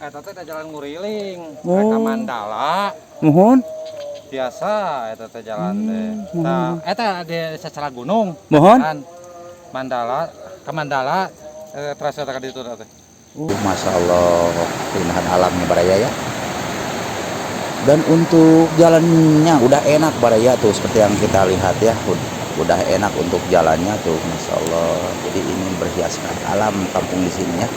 eta teh jalan nguriling Oh. mereka Mandala Mohon. biasa eta teh jalan teh mohon. eta di secara gunung Mohon. kan Mandala ke Mandala terus eta ka ditu teh. Masya Allah, keindahan alamnya Baraya ya. Dan untuk jalannya udah enak Baraya tuh seperti yang kita lihat ya, udah enak untuk jalannya tuh, Masya Allah. Jadi ini berhiaskan alam kampung di sini ya.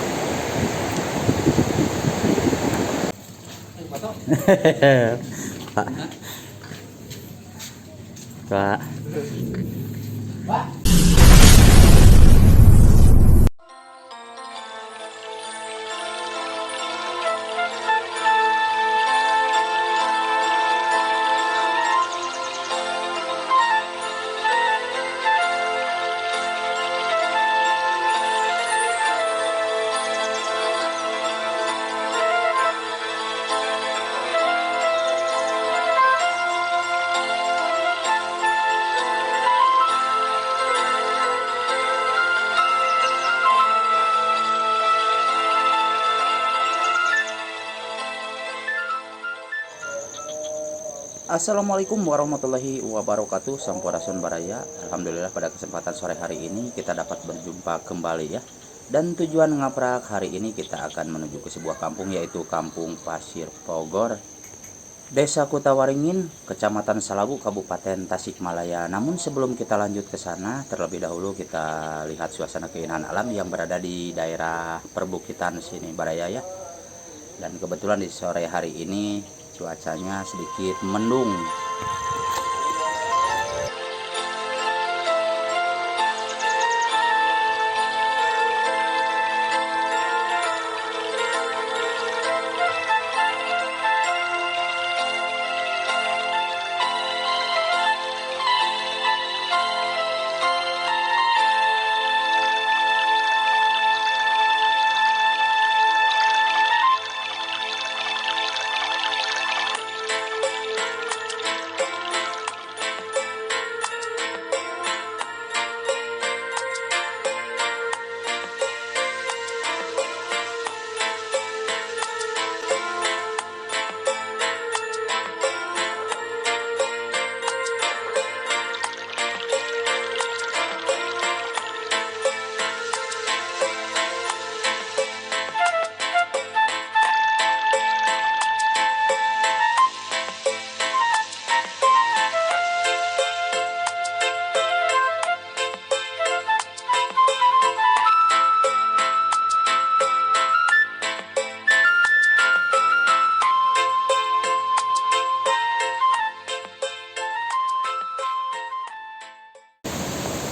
Pak. Pak. Assalamualaikum warahmatullahi wabarakatuh. Sampurasun Baraya. Alhamdulillah pada kesempatan sore hari ini kita dapat berjumpa kembali ya. Dan tujuan ngaprak hari ini kita akan menuju ke sebuah kampung, yaitu Kampung Pasir Pogor, Desa Kutawaringin, Kecamatan Salawu, Kabupaten Tasikmalaya. Namun sebelum kita lanjut ke sana, terlebih dahulu kita lihat suasana keindahan alam yang berada di daerah perbukitan sini Baraya ya. Dan kebetulan di sore hari ini cuacanya sedikit mendung.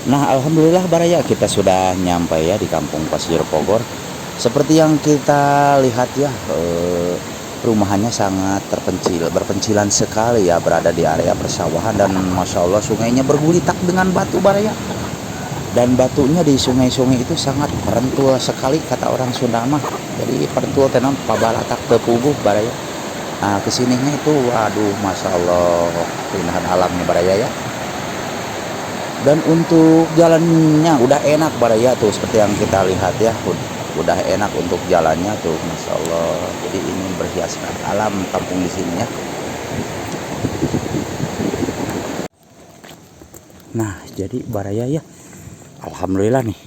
Nah, alhamdulillah Baraya, kita sudah nyampe ya di Kampung Pasir Pogor. Seperti yang kita lihat ya, perumahannya sangat berpencilan sekali ya, berada di area persawahan. Dan Masya Allah sungainya bergelitak dengan batu Baraya. Dan batunya di sungai-sungai itu sangat perentul sekali kata orang Sunda mah. Jadi perentul tenang pabalatak tepuguh Baraya. Nah, kesininya itu waduh Masya Allah keindahan alamnya Baraya ya. Dan untuk jalannya udah enak Baraya tuh seperti yang kita lihat ya, udah enak untuk jalannya tuh, Masya Allah. Jadi ini berhiaskan alam kampung di sini ya. Nah, jadi Baraya ya, alhamdulillah nih.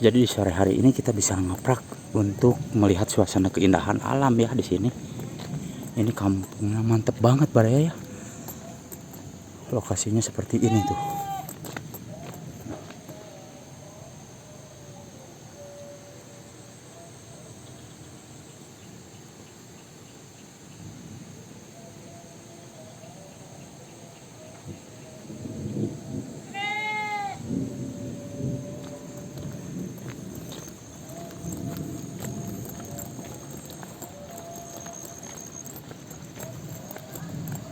Jadi di sore hari ini kita bisa ngaprak untuk melihat suasana keindahan alam ya di sini. Ini kampungnya mantep banget Baraya ya. Lokasinya seperti ini tuh.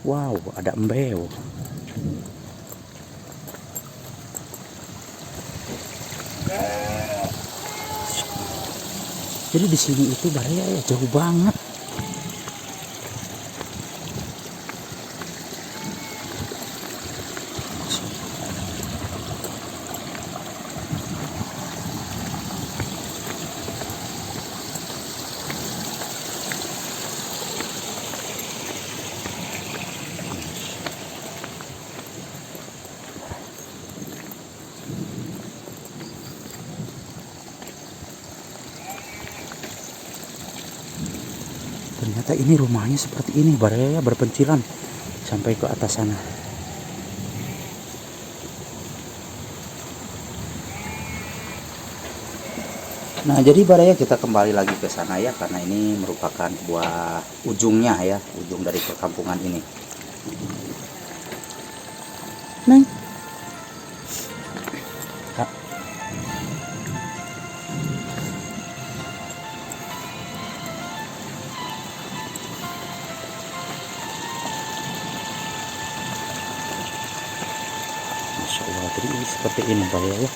Wow, ada embeo. Jadi di sini itu Baraya ya jauh banget. Ternyata ini rumahnya seperti ini Baraya ya, berpencilan sampai ke atas sana. Nah, jadi Baraya kita kembali lagi ke sana ya, karena ini merupakan buah ujungnya ya, ujung dari perkampungan ini. Neng. Kak. Masya Allah, jadi seperti ini Baraya ya.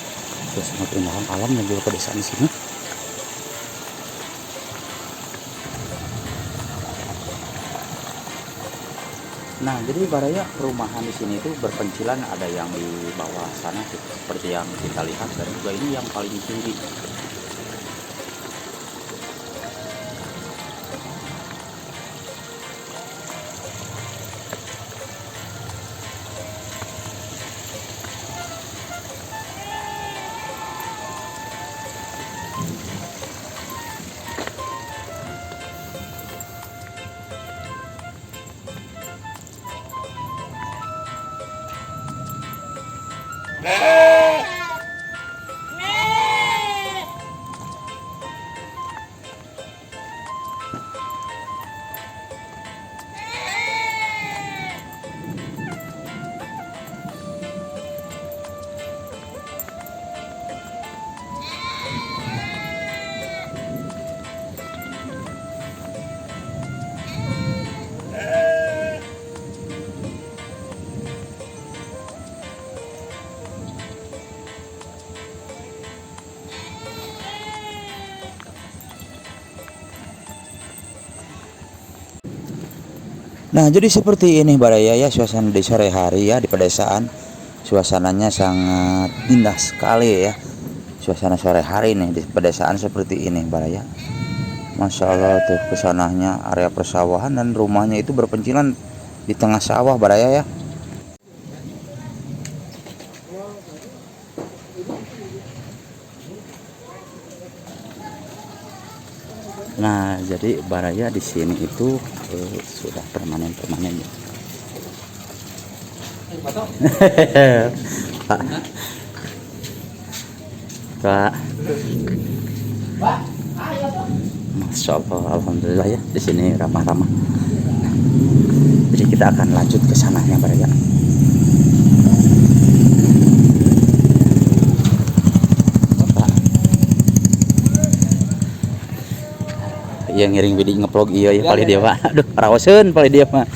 Suasana keindahan alam dan juga pedesaan di sini. Nah, jadi Baraya perumahan di sini itu berpencilan, ada yang di bawah sana seperti yang kita lihat, dan juga ini yang paling tinggi. Nah, jadi seperti ini Baraya ya, suasana di sore hari ya di pedesaan. Suasananya sangat indah sekali ya. Suasana sore hari nih di pedesaan seperti ini Baraya. Masya Allah tuh, kesananya area persawahan dan rumahnya itu berpencilan di tengah sawah Baraya ya. Nah, jadi Baraya di sini itu sudah permanen ya. Pak, Kak. Masya Allah, alhamdulillah ya, di sini ramah-ramah. Jadi kita akan lanjut ke sananya Baraya. Yang ngiring video ngeplog iya ya paling dia Pak. Aduh, rawasen paling dia mah.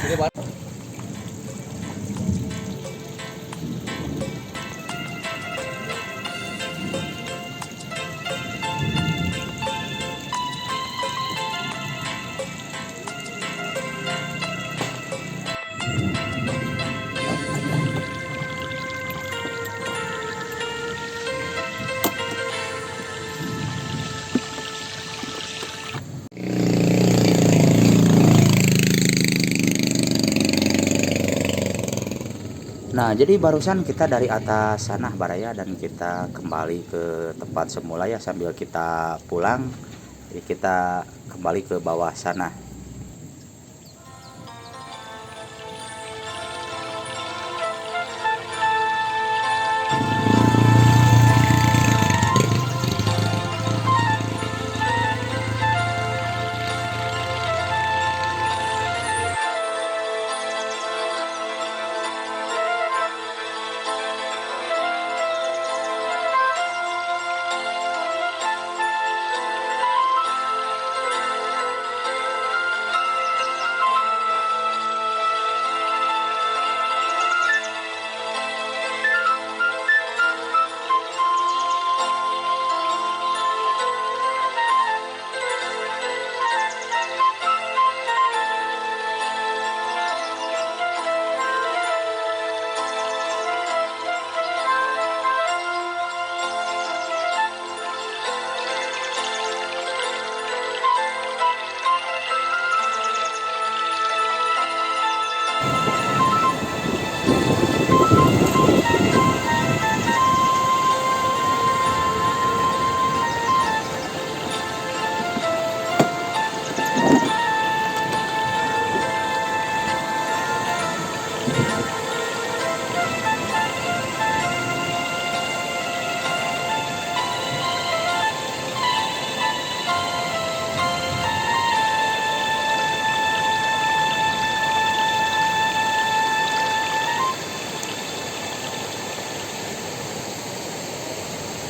Nah, jadi barusan kita dari atas sana Baraya dan kita kembali ke tempat semula ya, sambil kita pulang. Jadi kita kembali ke bawah sana.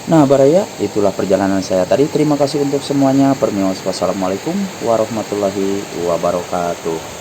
Nah, Baraya, itulah perjalanan saya tadi. Terima kasih untuk semuanya. Permios, wassalamualaikum warahmatullahi wabarakatuh.